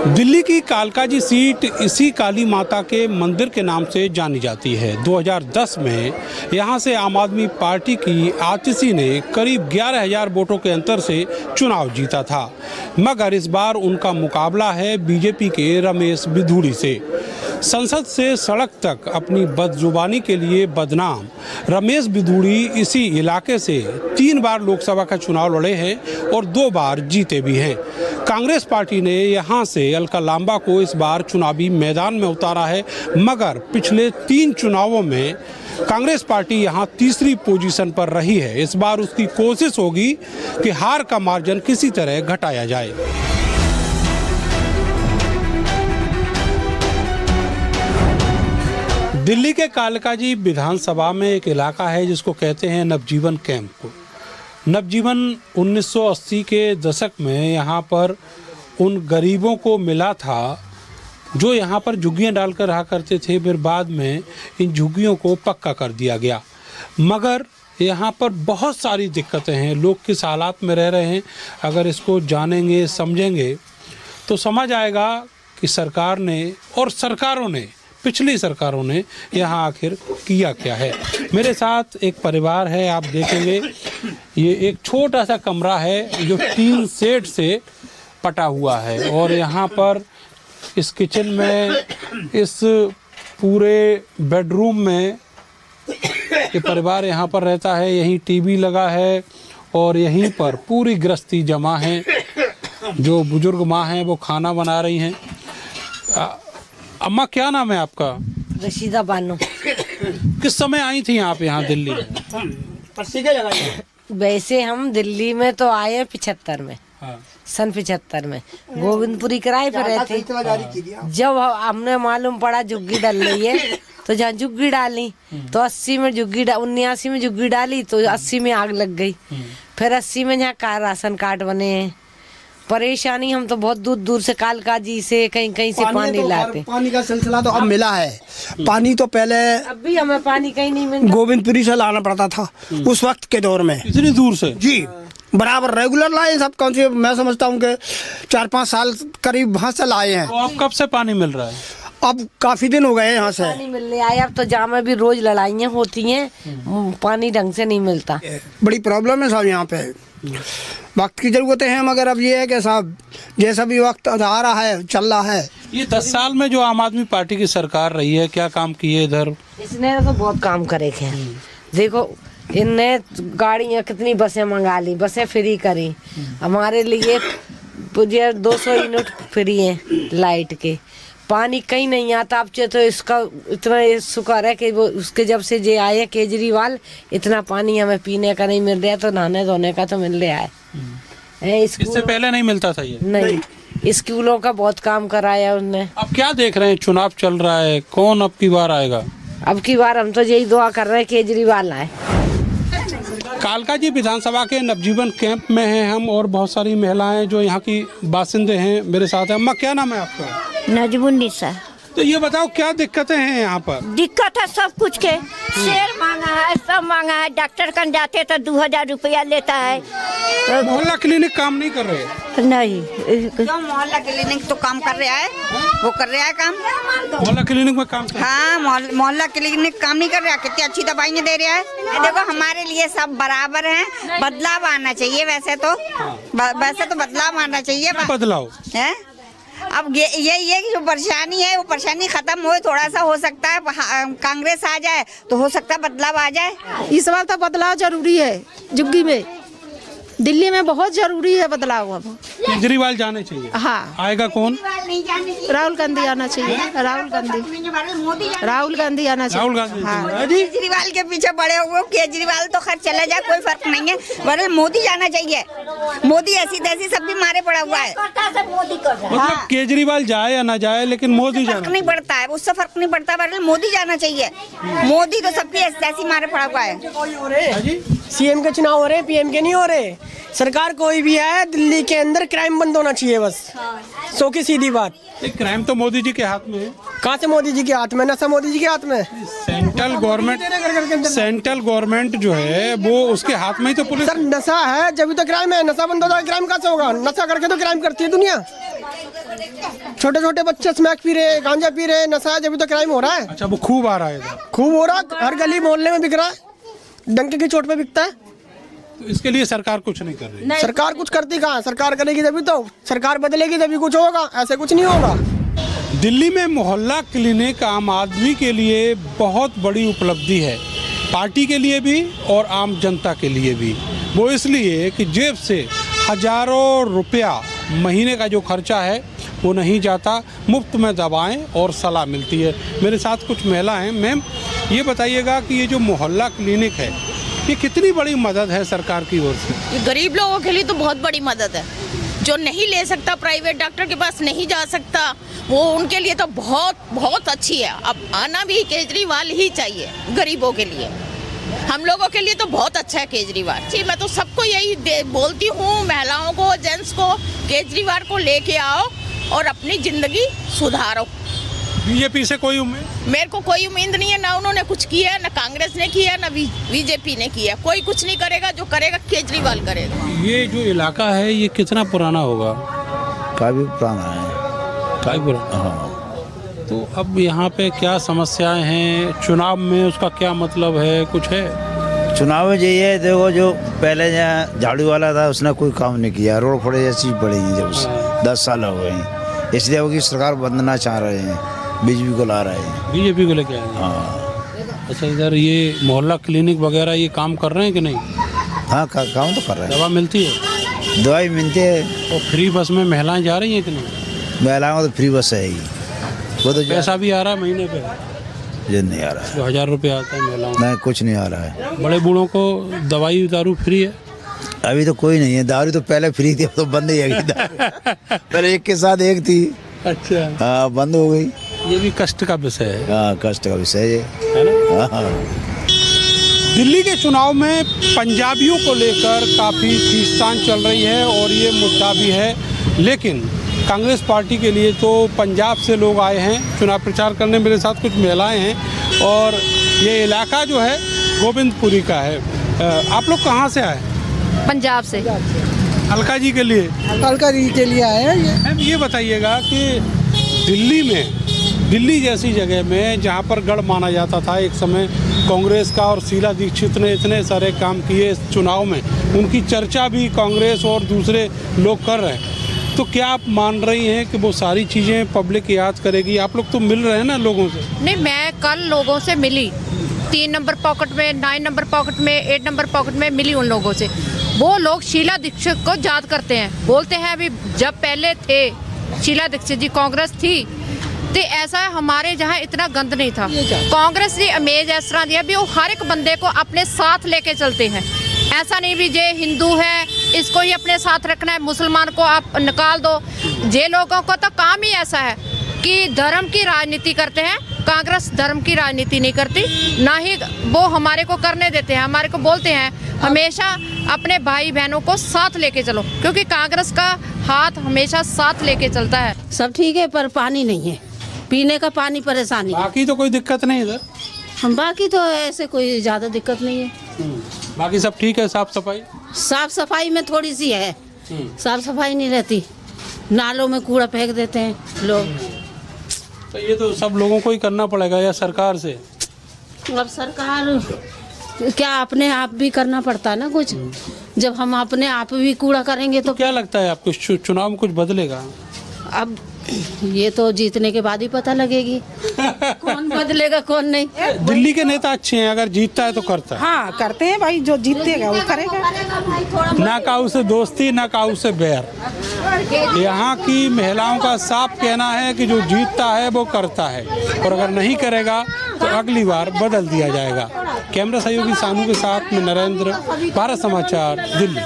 दिल्ली की कालकाजी सीट इसी काली माता के मंदिर के नाम से जानी जाती है। 2010 में यहां से आम आदमी पार्टी की आतिशी ने करीब 11,000 वोटों के अंतर से चुनाव जीता था, मगर इस बार उनका मुकाबला है बीजेपी के रमेश बिधूड़ी से। संसद से सड़क तक अपनी बदजुबानी के लिए बदनाम रमेश बिधूड़ी इसी इलाके से 3 बार लोकसभा का चुनाव लड़े हैं और 2 बार जीते भी हैं। कांग्रेस पार्टी ने यहां से अलका लांबा को इस बार चुनावी मैदान में उतारा है, मगर पिछले 3 चुनावों में कांग्रेस पार्टी यहां तीसरी पोजीशन पर रही है। इस बार उसकी कोशिश होगी कि हार का मार्जिन किसी तरह घटाया जाए। दिल्ली के कालकाजी विधानसभा में एक इलाका है जिसको कहते हैं नवजीवन कैंप। नवजीवन 1980 के दशक में यहाँ पर उन गरीबों को मिला था जो यहाँ पर झुग्गियाँ डालकर रहा करते थे। फिर बाद में इन झुग्गियों को पक्का कर दिया गया, मगर यहाँ पर बहुत सारी दिक्कतें हैं। लोग किस हालात में रह रहे हैं, अगर इसको जानेंगे समझेंगे तो समझ आएगा कि सरकार ने और सरकारों ने, पिछली सरकारों ने यहाँ आखिर किया क्या है। मेरे साथ एक परिवार है, आप देखेंगे ये एक छोटा सा कमरा है जो 3 सेट से पटा हुआ है, और यहाँ पर इस किचन में, इस पूरे बेडरूम में ये परिवार यहाँ पर रहता है। यहीं टीवी लगा है और यहीं पर पूरी गृहस्थी जमा है। जो बुजुर्ग माँ हैं वो खाना बना रही हैं। अम्मा, क्या नाम है आपका? रशीदा बानो। किस समय आई थी आप यहाँ दिल्ली? वैसे हम दिल्ली में तो आए 75 में। हाँ। सन 75 में गोविंदपुरी किराए पर रहते। जब हमने मालूम पड़ा झुग्गी डल रही है तो जहाँ झुग्गी डाली तो 80 में झुग्गी 79 में झुग्गी डाली तो 80 में आग लग गई। फिर 80 में यहाँ का राशन कार्ड बने हैं। परेशानी, हम तो बहुत दूर दूर से कालकाजी से कहीं कहीं से पानी लाते। पानी का सिलसिला तो अब मिला है। पानी तो पहले अब भी हमें पानी कहीं नहीं मिलता, गोविंदपुरी से लाना पड़ता था उस वक्त के दौर में। इतनी दूर से? जी, बराबर रेगुलर लाए सब। कौन सी, मैं समझता हूँ कि 4-5 साल करीब वहाँ से लाए हैं। तो अब कब से पानी मिल रहा है? अब काफी दिन हो गए यहाँ से पानी मिलने आए। अब तो जहाँ में भी रोज लड़ाइयाँ होती हैं, पानी ढंग से नहीं मिलता। बड़ी प्रॉब्लम है साहब यहाँ पे। वक्त की जरूरतें हैं, मगर अब ये है कि साहब जैसा भी वक्त आ रहा है चल रहा है। ये 10 साल में जो आम आदमी पार्टी की सरकार रही है, क्या काम किए इधर? इसने तो बहुत काम करे हैं। देखो, इनने गाड़ियाँ कितनी बसें मंगा ली, बसें फ्री करी हमारे लिए। 200 यूनिट फ्री हैं लाइट के। पानी कहीं नहीं आता। अब तो इसका इतना शुक्र है कि वो उसके जब से जे आए केजरीवाल, इतना पानी हमें पीने का नहीं मिल रहा है, तो नहाने धोने का तो मिल रहा है। इससे पहले नहीं मिलता था ये? नहीं, स्कूलों का बहुत काम कराया उनने। अब क्या देख रहे हैं, चुनाव चल रहा है, कौन अब की बार आएगा? अब की बार हम तो यही दुआ कर रहे हैं केजरीवाल आए। कालकाजी विधानसभा के नवजीवन कैंप में हैं हम, और बहुत सारी महिलाएं जो यहाँ की बासिंदे हैं मेरे साथ हैं। अम्मा, क्या नाम है आपका? नजमुन्निसा। तो ये बताओ, क्या दिक्कतें हैं यहाँ पर? दिक्कत है सब कुछ के। शेर मांगा है, सब मांगा है। डॉक्टर कन जाते तो 2000 रुपया लेता है। मोहल्ला क्लिनिक काम नहीं कर रहे? नहीं, जो मोहल्ला क्लिनिक तो काम कर रहा है, वो कर रहा है काम। मोहल्ला क्लिनिक में काम कर? हाँ, मोहल्ला क्लिनिक काम नहीं कर रहा। कितनी अच्छी दवाइयाँ दे रहा है। देखो, हमारे लिए सब बराबर हैं। बदलाव आना चाहिए। वैसे तो बदलाव आना चाहिए। बदलाव है। अब यही है कि जो परेशानी है वो परेशानी खत्म हो, थोड़ा सा हो सकता है कांग्रेस आ जाए तो हो सकता है बदलाव आ जाए। इस बार तो बदलाव जरूरी है। झुग्गी में, दिल्ली में बहुत जरूरी है बदलाव। अब केजरीवाल जाने चाहिए। हाँ। आएगा कौन? राहुल गांधी आना चाहिए। राहुल गांधी आना चाहिए। राहुल गांधी। हाँ। केजरीवाल के पीछे बड़े हुए। केजरीवाल तो खैर चला जाए, कोई फर्क नहीं है, वरना मोदी जाना चाहिए। मोदी ऐसी तैसी सब भी मारे पड़ा हुआ है। मतलब केजरीवाल जाए या ना जाए, लेकिन मोदी जाना फर्क नहीं पड़ता है, उससे फर्क नहीं पड़ता, वरना मोदी जाना चाहिए। मोदी तो सबकी ऐसी मारे पड़ा हुआ है। सीएम के चुनाव हो रहे हैं, पीएम के नहीं हो रहे। सरकार कोई भी है, दिल्ली के अंदर क्राइम बंद होना चाहिए बस। सो की सीधी बात। क्राइम तो मोदी जी के हाथ में है। कहाँ से मोदी जी के हाथ में? नशा मोदी जी के हाथ में। सेंट्रल गवर्नमेंट जो है वो उसके हाथ में ही तो पुलिस। सर, नशा है जब तो क्राइम है। नशा बंद होता है, क्राइम कहाँ से होगा? नशा करके तो क्राइम करती है दुनिया। छोटे छोटे बच्चे स्मैक पी रहे, गांजा पी रहे, नशा है, जब भी तो क्राइम हो रहा है। अच्छा, वो खूब आ रहा है इधर। खूब हो रहा, हर गली मोहल्ले में बिक रहा है, डंके की चोट पे बिकता है। तो इसके लिए सरकार कुछ नहीं कर रही। सरकार कुछ करती कहाँ, सरकार करेगी तभी तो, सरकार बदलेगी तभी कुछ होगा, ऐसे कुछ नहीं होगा। दिल्ली में मोहल्ला क्लिनिक आम आदमी के लिए बहुत बड़ी उपलब्धि है, पार्टी के लिए भी और आम जनता के लिए भी। वो इसलिए कि जेब से हजारों रुपया महीने का जो खर्चा है वो नहीं जाता, मुफ्त में दवाएं और सलाह मिलती है। मेरे साथ कुछ महिला हैं। मैम, ये बताइएगा कि ये जो मोहल्ला क्लिनिक है, ये कितनी बड़ी मदद है सरकार की ओर से? ये गरीब लोगों के लिए तो बहुत बड़ी मदद है। जो नहीं ले सकता, प्राइवेट डॉक्टर के पास नहीं जा सकता, वो उनके लिए तो बहुत बहुत अच्छी है। अब आना भी केजरीवाल ही चाहिए गरीबों के लिए। हम लोगों के लिए तो बहुत अच्छा है केजरीवाल जी। मैं तो सबको यही बोलती हूँ, महिलाओं को, जेंट्स को, केजरीवाल को लेके आओ और अपनी जिंदगी सुधारो। बीजेपी से कोई उम्मीद? मेरे को कोई उम्मीद नहीं है, ना उन्होंने कुछ किया है, ना कांग्रेस ने किया है, ना बीजेपी ने किया है। कोई कुछ नहीं करेगा, जो करेगा केजरीवाल करेगा। ये जो इलाका है ये कितना पुराना होगा? काफी पुराना है। काफी पुराना। हाँ। तो अब यहाँ पे क्या समस्याएं हैं? चुनाव में उसका क्या मतलब है, कुछ है? चुनाव में यही है, देखो जो पहले यहाँ झाड़ू वाला था उसने कोई काम नहीं किया, रोड फोड़े जैसी पड़ी है जब से 10 साल हो गए हैं। इसलिए वो की सरकार बदलना चाह रहे हैं, बीजेपी को ला रहे हैं। बीजेपी को लेके आए? हाँ। अच्छा, इधर ये मोहल्ला क्लिनिक वगैरह ये काम कर रहे हैं कि नहीं? हाँ, काम तो कर रहे हैं। दवा मिलती है? दवाई मिलती है। और फ्री बस में महिलाएं जा रही हैं कि नहीं? महिलाओं को तो फ्री बस है ही। वो तो पैसा भी आ रहा है महीने पे? ये नहीं आ रहा है। जो 1000 रुपये आता है महिलाओं को? नहीं, कुछ नहीं आ रहा है। बड़े बूढ़ों को दवाई दारू फ्री है? अभी तो कोई नहीं है। दारू तो पहले फ्री थी, अब तो बंद ही है। पहले एक के साथ एक थी। अच्छा। हाँ, बंद हो गई। ये भी कष्ट का विषय है। हाँ, कष्ट का विषय है ना? हाँ। दिल्ली के चुनाव में पंजाबियों को लेकर काफ़ी खींचतान चल रही है और ये मुद्दा भी है, लेकिन कांग्रेस पार्टी के लिए तो पंजाब से लोग आए हैं चुनाव प्रचार करने। मेरे साथ कुछ महिलाएं हैं और ये इलाका जो है गोविंदपुरी का है। आप लोग कहाँ से आए? पंजाब से। अलका जी के लिए? अलका जी के लिए आए हैं ये। मैम, ये बताइएगा कि दिल्ली जैसी जगह में जहाँ पर गढ़ माना जाता था एक समय कांग्रेस का, और शीला दीक्षित ने इतने सारे काम किए इस चुनाव में, उनकी चर्चा भी कांग्रेस और दूसरे लोग कर रहे हैं, तो क्या आप मान रही हैं कि वो सारी चीज़ें पब्लिक याद करेगी? आप लोग तो मिल रहे हैं ना लोगों से? नहीं, मैं कल लोगों से मिली, 3 नंबर पॉकेट में, 9 नंबर पॉकेट में, 8 नंबर पॉकेट में मिली उन लोगों से। वो लोग शीला दीक्षित को याद करते हैं, बोलते हैं अभी जब पहले थे शीला दीक्षित जी, कांग्रेस थी तो ऐसा हमारे जहाँ इतना गंद नहीं था। कांग्रेस ने इमेज इस तरह दिया भी वो हर एक बंदे को अपने साथ लेके चलते हैं। ऐसा नहीं भी जे हिंदू है इसको ही अपने साथ रखना है, मुसलमान को आप निकाल दो। जे लोगों को तो काम ही ऐसा है कि धर्म की राजनीति करते हैं। कांग्रेस धर्म की राजनीति नहीं करती, ना ही वो हमारे को करने देते हैं। हमारे को बोलते हैं हमेशा अपने भाई बहनों को साथ लेके चलो, क्योंकि कांग्रेस का हाथ हमेशा साथ लेके चलता है। सब ठीक है, पर पानी नहीं है, पीने का पानी परेशानी। बाकी तो कोई दिक्कत नहीं इधर? हम बाकी तो ऐसे कोई ज़्यादा दिक्कत नहीं है। बाकी सब ठीक है? साफ सफाई? साफ सफाई में थोड़ी सी है, साफ सफाई नहीं रहती, नालों में कूड़ा फेंक देते हैं लोग। तो ये तो सब लोगों को ही करना पड़ेगा या सरकार से? अब सरकार क्या, अपने आप भी करना पड़ता है ना कुछ। जब हम अपने आप भी कूड़ा करेंगे तो क्या लगता है आपको चुनाव में कुछ बदलेगा? अब ये तो जीतने के बाद ही पता लगेगी कौन बदलेगा कौन नहीं। दिल्ली के नेता अच्छे हैं, अगर जीतता है तो करता है। हाँ, करते हैं भाई, जो जीतेगा वो करेगा। ना काऊ से दोस्ती, ना काऊ से बैर। यहाँ की महिलाओं का साफ कहना है कि जो जीतता है वो करता है, और अगर नहीं करेगा तो अगली बार बदल दिया जाएगा। कैमरा सहयोगी सानू के साथ में नरेंद्र, भारत समाचार, दिल्ली।